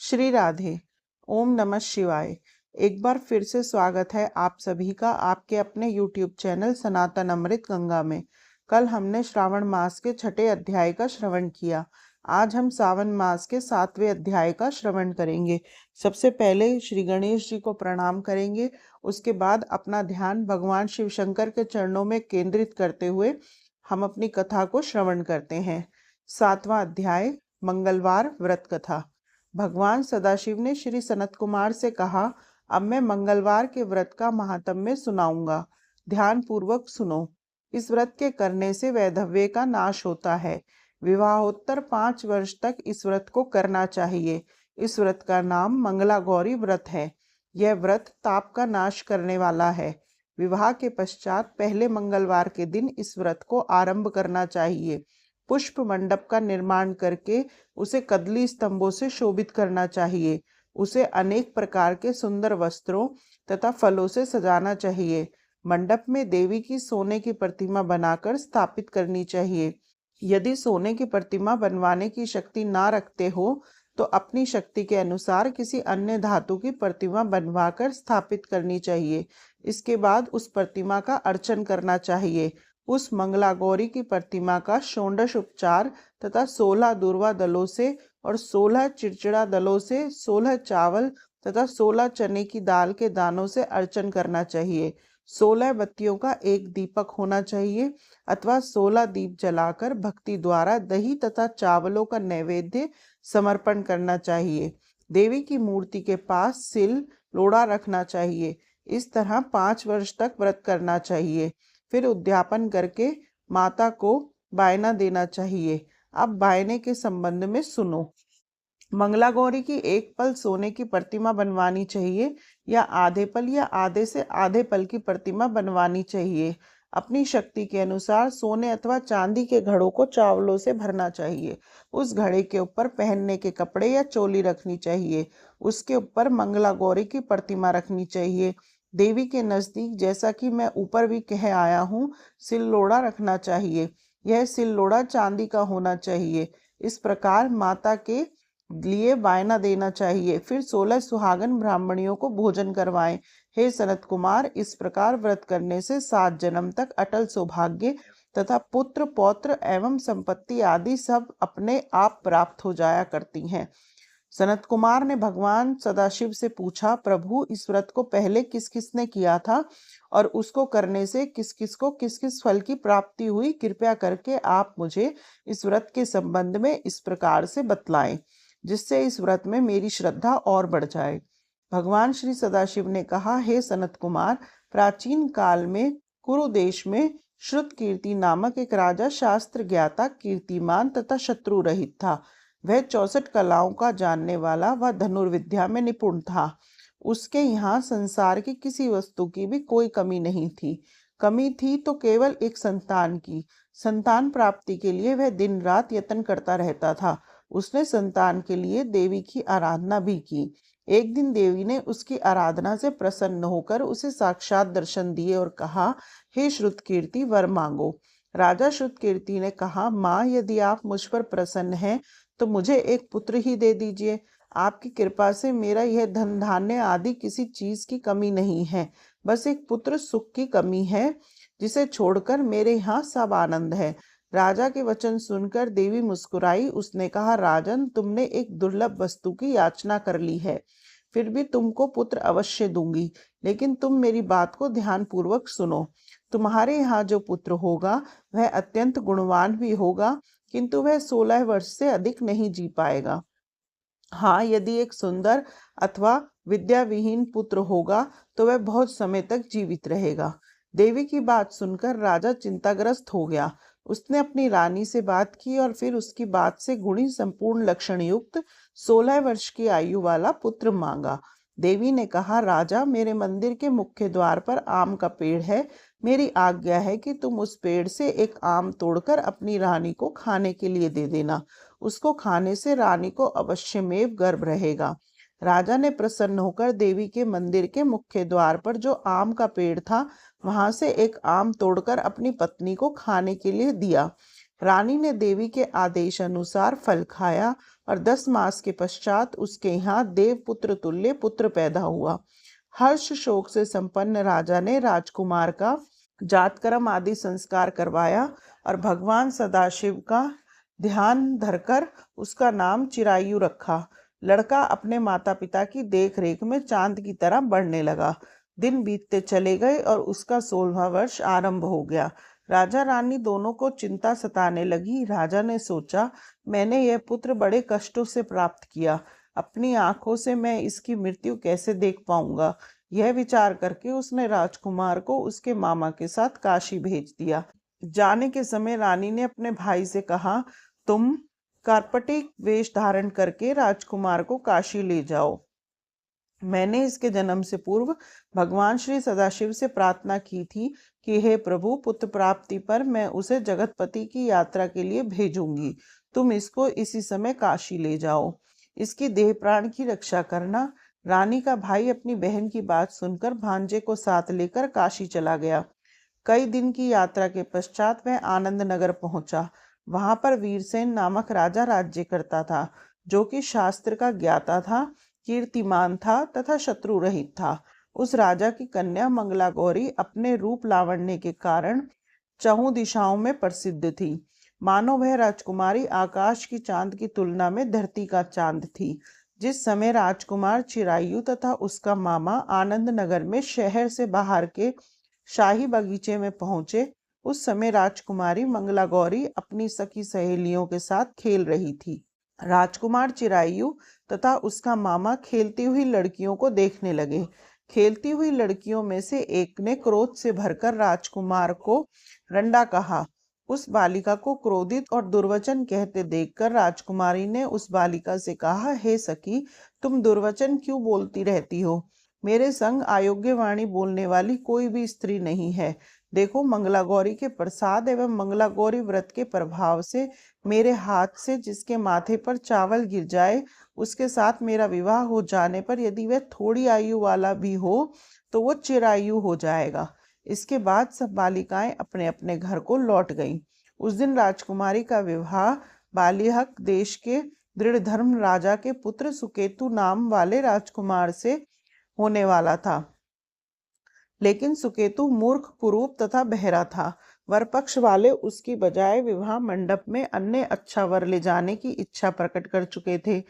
श्री राधे। ओम नमः शिवाय। एक बार फिर से स्वागत है आप सभी का आपके अपने YouTube चैनल सनातन अमृत गंगा में। कल हमने श्रावण मास के 6ठे अध्याय का श्रवण किया। आज हम सावन मास के 7वें अध्याय का श्रवण करेंगे। सबसे पहले श्री गणेश जी को प्रणाम करेंगे। उसके बाद अपना ध्यान भगवान शिव शंकर के चरणों में केंद्रित करते हुए हम अपनी कथा को श्रवण करते हैं। 7वां अध्याय, मंगलवार व्रत कथा। भगवान सदाशिव ने श्री सनत कुमार से कहा, अब मैं मंगलवार के व्रत का महात्म्य सुनाऊंगा। ध्यान पूर्वक सुनो। इस व्रत के करने से वैधव्य का नाश होता है। विवाहोत्तर 5 वर्ष तक इस व्रत को करना चाहिए। इस व्रत का नाम मंगला गौरी व्रत है। यह व्रत ताप का नाश करने वाला है। विवाह के पश्चात पहले मंगलवार के दिन इस व्रत को आरंभ करना चाहिए। पुष्प मंडप का निर्माण करके उसे कदली स्तंभों से शोभित करना चाहिए। उसे अनेक प्रकार के सुंदर वस्त्रों तथा फलों से सजाना चाहिए। मंडप में देवी की सोने की प्रतिमा बनाकर स्थापित करनी चाहिए। यदि सोने की प्रतिमा बनवाने की शक्ति ना रखते हो तो अपनी शक्ति के अनुसार किसी अन्य धातु की प्रतिमा बनवाकर स्थापित करनी चाहिए। इसके बाद उस प्रतिमा का अर्चन करना चाहिए। उस मंगला गौरी की प्रतिमा का षोडश उपचार तथा 16 दूर्वा दलों से और 16 चिड़चिड़ा दलों से, 16 चावल तथा 16 चने की दाल के दानों से अर्चन करना चाहिए। 16 बत्तियों का एक दीपक होना चाहिए अथवा 16 दीप जलाकर भक्ति द्वारा दही तथा चावलों का नैवेद्य समर्पण करना चाहिए। देवी की मूर्ति के पास सिल लोढ़ा रखना चाहिए। इस तरह 5 वर्ष तक व्रत करना चाहिए। फिर उद्यापन करके माता को बायना देना चाहिए। अब बायने के संबंध में सुनो। मंगला गौरी की एक पल सोने की प्रतिमा बनवानी चाहिए या आधे पल या आधे से आधे पल की प्रतिमा बनवानी चाहिए। अपनी शक्ति के अनुसार सोने अथवा चांदी के घड़ों को चावलों से भरना चाहिए। उस घड़े के ऊपर पहनने के कपड़े या चोली रखनी चाहिए। उसके ऊपर मंगला गौरी की प्रतिमा रखनी चाहिए। देवी के नजदीक, जैसा कि मैं ऊपर भी कह आया हूँ, सिल्लोड़ा रखना चाहिए। यह सिल्लोड़ा चांदी का होना चाहिए। इस प्रकार माता के लिए बायना देना चाहिए। फिर 16 सुहागन ब्राह्मणियों को भोजन करवाएं। हे सनत कुमार, इस प्रकार व्रत करने से 7 जन्म तक अटल सौभाग्य तथा पुत्र पौत्र एवं संपत्ति आदि सब अपने आप प्राप्त हो जाया करती हैं। सनत कुमार ने भगवान सदाशिव से पूछा, प्रभु, इस व्रत को पहले किस किस ने किया था और उसको करने से किस किस को किस किस फल की प्राप्ति हुई? कृपया करके आप मुझे इस व्रत के संबंध में इस प्रकार से बतलाएं, जिससे इस व्रत में मेरी श्रद्धा और बढ़ जाए। भगवान श्री सदाशिव ने कहा, हे सनत कुमार, प्राचीन काल में कुरु देश में श्रुतकीर्ति नामक एक राजा शास्त्र ज्ञाता, कीर्तिमान तथा शत्रु रहित था। वह 64 कलाओं का जानने वाला व धनुर्विद्या में निपुण था। उसके यहाँ संसार की किसी वस्तु की भी कोई कमी नहीं थी। कमी थी तो केवल एक संतान की। संतान प्राप्ति के लिए वह दिन रात यत्न करता रहता था। उसने संतान के लिए देवी की आराधना भी की। एक दिन देवी ने उसकी आराधना से प्रसन्न होकर उसे साक्षात दर्शन दिए और कहा, हे श्रुतकीर्ति, वर मांगो। राजा श्रुतकीर्ति ने कहा, माँ, यदि आप मुझ पर प्रसन्न हैं तो मुझे एक पुत्र ही दे दीजिए। आपकी कृपा से मेरा यह धन धान्य आदि किसी चीज की कमी नहीं है। बस एक पुत्र सुख की कमी है, जिसे छोड़कर मेरे यहाँ सब आनंद है। राजा के वचन सुनकर देवी मुस्कुराई। उसने कहा, राजन, तुमने एक दुर्लभ वस्तु की याचना कर ली है। फिर भी तुमको पुत्र अवश्य दूंगी, लेकिन तुम मेरी बात को ध्यान पूर्वक सुनो। तुम्हारे यहाँ जो पुत्र होगा वह अत्यंत गुणवान भी होगा, किंतु वह 16 वर्ष से अधिक नहीं जी पाएगा। हाँ, यदि एक सुंदर अथवा विद्याविहीन पुत्र होगा तो वह बहुत समय तक जीवित रहेगा। देवी की बात सुनकर राजा चिंताग्रस्त हो गया। उसने अपनी रानी से बात की और फिर उसकी बात से गुणी संपूर्ण लक्षण युक्त 16 वर्ष की आयु वाला पुत्र मांगा। देवी ने कहा, राजा, मेरे मंदिर के मुख्य द्वार पर आम का पेड़ है। मेरी आज्ञा है कि तुम उस पेड़ से एक आम तोड़कर अपनी रानी को खाने के लिए दे देना। उसको खाने से रानी को अवश्यमेव गर्भ रहेगा। राजा ने प्रसन्न होकर देवी के मंदिर के मुख्य द्वार पर जो आम का पेड़ था, वहां से एक आम तोड़कर अपनी पत्नी को खाने के लिए दिया। रानी ने देवी के आदेश अनुसार फल खाया और 10 मास के पश्चात उसके यहाँ देवपुत्र तुल्य पुत्र पैदा हुआ। हर्ष शोक से संपन्न राजा ने राजकुमार का जातकर्म आदि संस्कार करवाया और भगवान सदाशिव का ध्यान धरकर उसका नाम चिरायु रखा। लड़का अपने माता पिता की देख रेख में चांद की तरह बढ़ने लगा। दिन बीतते चले गए और उसका 16वां वर्ष आरंभ हो गया। राजा रानी दोनों को चिंता सताने लगी। राजा ने सोचा, मैंने यह पुत्र बड़े कष्टों से प्राप्त किया, अपनी आंखों से मैं इसकी मृत्यु कैसे देख पाऊंगा। यह विचार करके उसने राजकुमार को उसके मामा के साथ काशी भेज दिया। जाने के समय रानी ने अपने भाई से कहा, तुम कार्पटिक वेश धारण करके राजकुमार को काशी ले जाओ। मैंने इसके जन्म से पूर्व भगवान श्री सदाशिव से प्रार्थना की थी कि हे प्रभु, पुत्र प्राप्ति पर मैं उसे जगतपति की यात्रा के लिए भेजूंगी। तुम इसको इसी समय काशी ले जाओ। इसकी देह प्राण की रक्षा करना। रानी का भाई अपनी बहन की बात सुनकर भांजे को साथ लेकर काशी चला गया। कई दिन की यात्रा के पश्चात वह आनंद नगर पहुंचा। वहां पर वीरसेन नामक राजा राज्य करता था, जो कि शास्त्र का ज्ञाता था, कीर्तिमान था तथा शत्रु रहित था। उस राजा की कन्या मंगला गौरी अपने रूप लावण्य के कारण चहुं दिशाओं में प्रसिद्ध थी। मानो वह राजकुमारी आकाश की चांद की तुलना में धरती का चांद थी। जिस समय राजकुमार चिरायु तथा उसका मामा आनंद नगर में शहर से बाहर के शाही बगीचे में पहुंचे, उस समय राजकुमारी मंगला गौरी अपनी सखी सहेलियों के साथ खेल रही थी। राजकुमार चिरायु तथा उसका मामा खेलती हुई लड़कियों को देखने लगे। खेलती हुई लड़कियों में से एक ने क्रोध से भरकर राजकुमार को रंडा कहा। उस बालिका को क्रोधित और दुर्वचन कहते देखकर राजकुमारी ने उस बालिका से कहा, हे सखी, तुम दुर्वचन क्यों बोलती रहती हो? मेरे संग अयोग्य वाणी बोलने वाली कोई भी स्त्री नहीं है। देखो, मंगला गौरी के प्रसाद एवं मंगला गौरी व्रत के प्रभाव से मेरे हाथ से जिसके माथे पर चावल गिर जाए, उसके साथ मेरा विवाह हो जाने पर यदि वह थोड़ी आयु वाला भी हो तो वो चिरायु हो जाएगा। इसके बाद सब बालिकाएं अपने अपने घर को लौट गईं। उस दिन राजकुमारी का विवाह बालिहक देश के दृढ़ धर्म राजा के पुत्र सुकेतु नाम वाले राजकुमार से होने वाला था। लेकिन सुकेतु मूर्ख, कुरूप तथा बहरा था। वर पक्ष वाले उसकी बजाय विवाह मंडप में अन्य अच्छा वर ले जाने की इच्छा प्रकट कर चुके थे।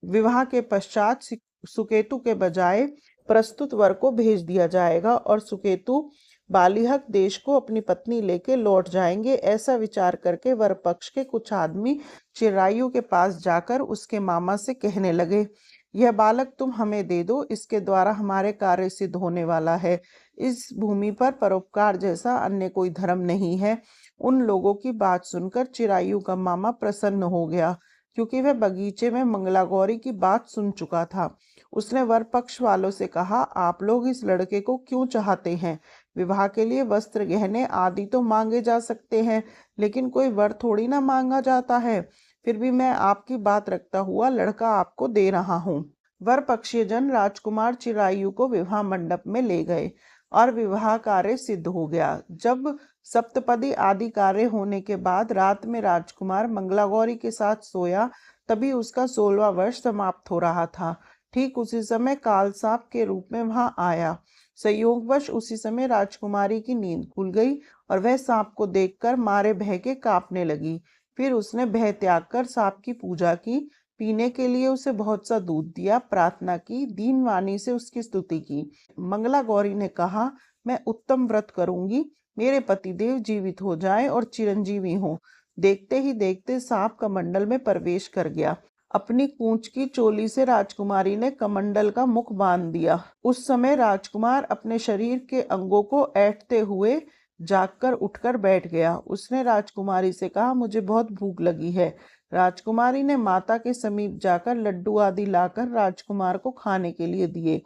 विवाह के पश्चात सुकेतु के बजाय प्रस्तुत वर को भेज दिया जाएगा और सुकेतु बालिहक देश को अपनी पत्नी लेके लौट जाएंगे। ऐसा विचार करके वर पक्ष के कुछ आदमी चिरायु के पास जाकर उसके मामा से कहने लगे, यह बालक तुम हमें दे दो, इसके द्वारा हमारे कार्य सिद्ध होने वाला है। इस भूमि पर परोपकार जैसा अन्य कोई धर्म नहीं है। उन लोगों की बात सुनकर चिरायु का मामा प्रसन्न हो गया, क्योंकि वह बगीचे में मंगला गौरी की बात सुन चुका था। उसने वर पक्ष वालों से कहा, आप लोग इस लड़के को क्यों चाहते हैं? विवाह के लिए वस्त्र, गहने आदि तो मांगे जा सकते हैं, लेकिन कोई वर थोड़ी ना मांगा जाता है। फिर भी मैं आपकी बात रखता हुआ लड़का आपको दे रहा हूँ। वर पक्षीय जन राजकुमार चिरायु को विवाह मंडप में ले गए और विवाह कार्य सिद्ध हो गया। जब सप्तपदी आदि कार्य होने के बाद रात में राजकुमार मंगला गौरी के साथ सोया, तभी उसका 16वां वर्ष समाप्त हो रहा था। ठीक उसी समय काल सांप के रूप में वहां आया। संयोगवश उसी समय राजकुमारी की नींद खुल गई और वह सांप को देखकर मारे भय के कांपने लगी। फिर उसने भय त्याग कर सांप की पूजा की, पीने के लिए उसे बहुत सा दूध दिया, प्रार्थना की, दीन वाणी से उसकी स्तुति की। मंगला गौरी ने कहा, मैं उत्तम व्रत करूंगी, मेरे पतिदेव जीवित हो जाएं और चिरंजीवी हों। देखते ही देखते सांप कमंडल में प्रवेश कर गया। अपनी पूंछ की चोली से राजकुमारी ने कमंडल का मुख बांध दिया। उस समय राजकुमार अपने शरीर के अंगों को ऐंठते हुए जागकर उठकर बैठ गया। उसने राजकुमारी से कहा, मुझे बहुत भूख लगी है। राजकुमारी ने माता के समीप जाकर लड्डू आदि लाकर राजकुमार को खाने के लिए दिए।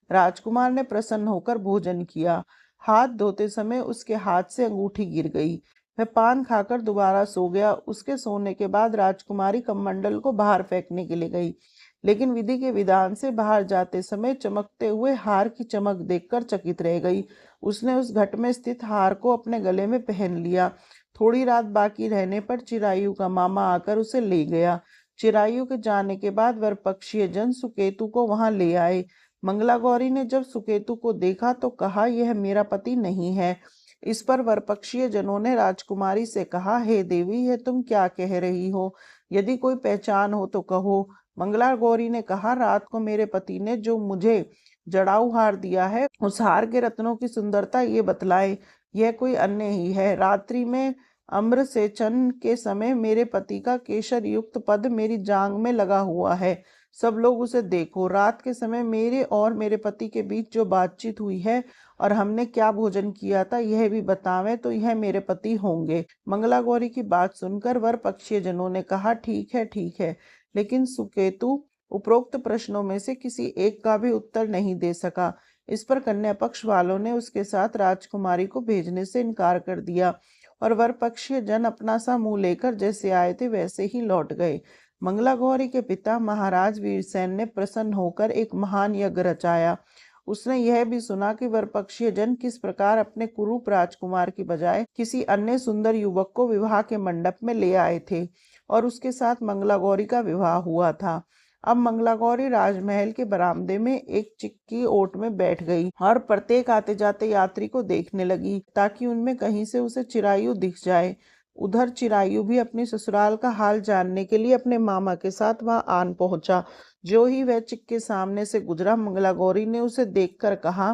राजकुमार ने प्रसन्न होकर भोजन किया। हाथ धोते समय उसके हाथ से अंगूठी गिर गई। वह पान खाकर दोबारा सो गया। उसके सोने के बाद राजकुमारी कमंडल को बाहर फेंकने के लिए गई, लेकिन विधि के विधान से बाहर जाते समय चमकते हुए हार की चमक देखकर चकित रह गई। उसने उस घट में स्थित हार को अपने गले में पहन लिया। थोड़ी रात बाकी रहने पर चिरायु का मामा आकर उसे ले गया। चिरायु के जाने के बाद वरपक्षीय जन सुकेतु को वहां ले आए। मंगला गौरी ने जब सुकेतु को देखा तो कहा, यह मेरा पति नहीं है। इस पर वरपक्षीय जनों ने राजकुमारी से कहा, हे देवी, यह तुम क्या कह रही हो? यदि कोई पहचान हो तो कहो। मंगला गौरी ने कहा, रात को मेरे पति ने जो मुझे जड़ाऊ हार दिया है, उस हार के रत्नों की सुंदरता ये बतलाए। यह कोई अन्य ही है। रात्रि में अम्र सेचन के समय मेरे पति का केशर युक्त पद मेरी जांग में लगा हुआ है। सब लोग उसे देखो। रात के समय मेरे और मेरे पति के बीच जो बातचीत हुई है और हमने क्या भोजन किया था, यह भी बतावें तो यह मेरे पति होंगे। मंगला गौरी की बात सुनकर वर पक्षीय जनों ने कहा, ठीक है। लेकिन सुकेतु उपरोक्त प्रश्नों में से किसी एक का भी उत्तर नहीं दे सका। इस पर कन्या पक्ष वालों ने उसके साथ राजकुमारी को भेजने से इनकार कर दिया और वर पक्षीय जन अपना सा मुंह लेकर जैसे आए थे वैसे ही लौट गए। मंगला गौरी के पिता महाराज वीरसेन ने प्रसन्न होकर एक महान यज्ञ रचाया। उसने यह भी सुना कि वरपक्षीय जन किस प्रकार अपने कुरूप राजकुमार की बजाय किसी अन्य सुंदर युवक को विवाह के मंडप में ले आए थे और उसके साथ मंगला गौरी का विवाह हुआ था। अब मंगला गौरी राजमहल के बरामदे में एक चिक्की ओट में बैठ गई और प्रत्येक आते जाते यात्री को देखने लगी ताकि उनमें कहीं से उसे चिरायु दिख जाए। उधर चिरायु भी अपनी ससुराल का हाल जानने के लिए अपने मामा के साथ वहां आन पहुंचा। जो ही वह चिक के सामने से गुजरा, मंगला गौरी ने उसे देखकर कहा,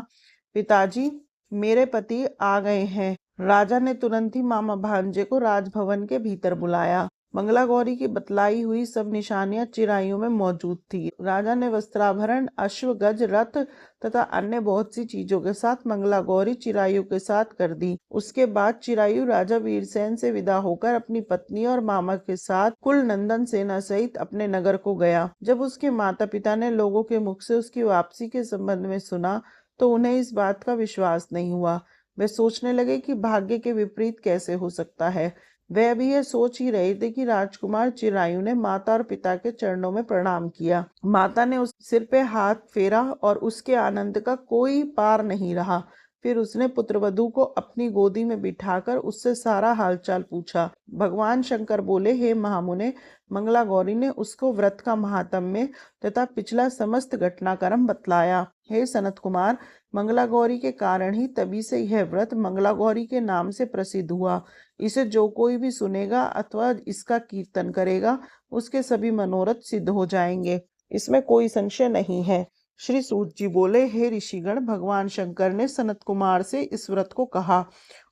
पिताजी, मेरे पति आ गए हैं। राजा ने तुरंत ही मामा भांजे को राजभवन के भीतर बुलाया। मंगला गौरी की बतलाई हुई सब निशानियां चिरायु में मौजूद थी। राजा ने वस्त्राभरण, अश्व, गज, रथ तथा अन्य बहुत सी चीजों के साथ मंगला गौरी चिरायु के साथ कर दी। उसके बाद चिरायु राजा वीरसेन से विदा होकर अपनी पत्नी और मामा के साथ कुल नंदन सेना सहित अपने नगर को गया। जब उसके माता पिता ने लोगों के मुख से उसकी वापसी के संबंध में सुना तो उन्हें इस बात का विश्वास नहीं हुआ। वे सोचने लगे कि भाग्य के विपरीत कैसे हो सकता है। वे अभी यह सोच ही रहे थे कि राजकुमार चिरायु ने माता और पिता के चरणों में प्रणाम किया। माता ने उस सिर पे हाथ फेरा और उसके आनंद का कोई पार नहीं रहा। फिर उसने पुत्रवधू को अपनी गोदी में बिठाकर उससे सारा हालचाल पूछा। भगवान शंकर बोले, हे महामुने, मंगला गौरी ने उसको व्रत का महात्म्य तथा पिछला समस्त घटनाक्रम बतलाया। हे सनत कुमार, मंगला गौरी के कारण ही तभी से यह व्रत मंगला गौरी के नाम से प्रसिद्ध हुआ। इसे जो कोई भी सुनेगा अथवा इसका कीर्तन करेगा, उसके सभी मनोरथ सिद्ध हो जाएंगे। इसमें कोई संशय नहीं है। श्री सूत जी बोले, हे ऋषिगण, भगवान शंकर ने सनत कुमार से इस व्रत को कहा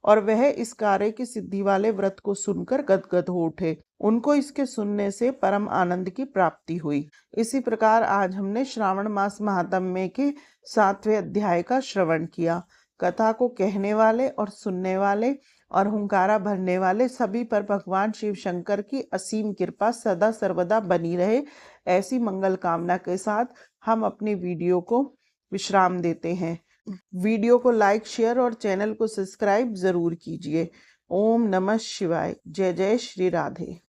और वह इस कार्य की सिद्धि वाले व्रत को सुनकर गदगद हो उठे। उनको इसके सुनने से परम आनंद की प्राप्ति हुई। इसी प्रकार आज हमने श्रावण मास महात्म्य के 7वें अध्याय का श्रवण किया। कथा को कहने वाले और सुनने वाले और हुंकारा भरने वाले सभी पर भगवान शिव शंकर की असीम कृपा सदा सर्वदा बनी रहे, ऐसी मंगल कामना के साथ हम अपनी वीडियो को विश्राम देते हैं। वीडियो को लाइक, शेयर और चैनल को सब्सक्राइब जरूर कीजिए। ओम नमः शिवाय। जय जय श्री राधे।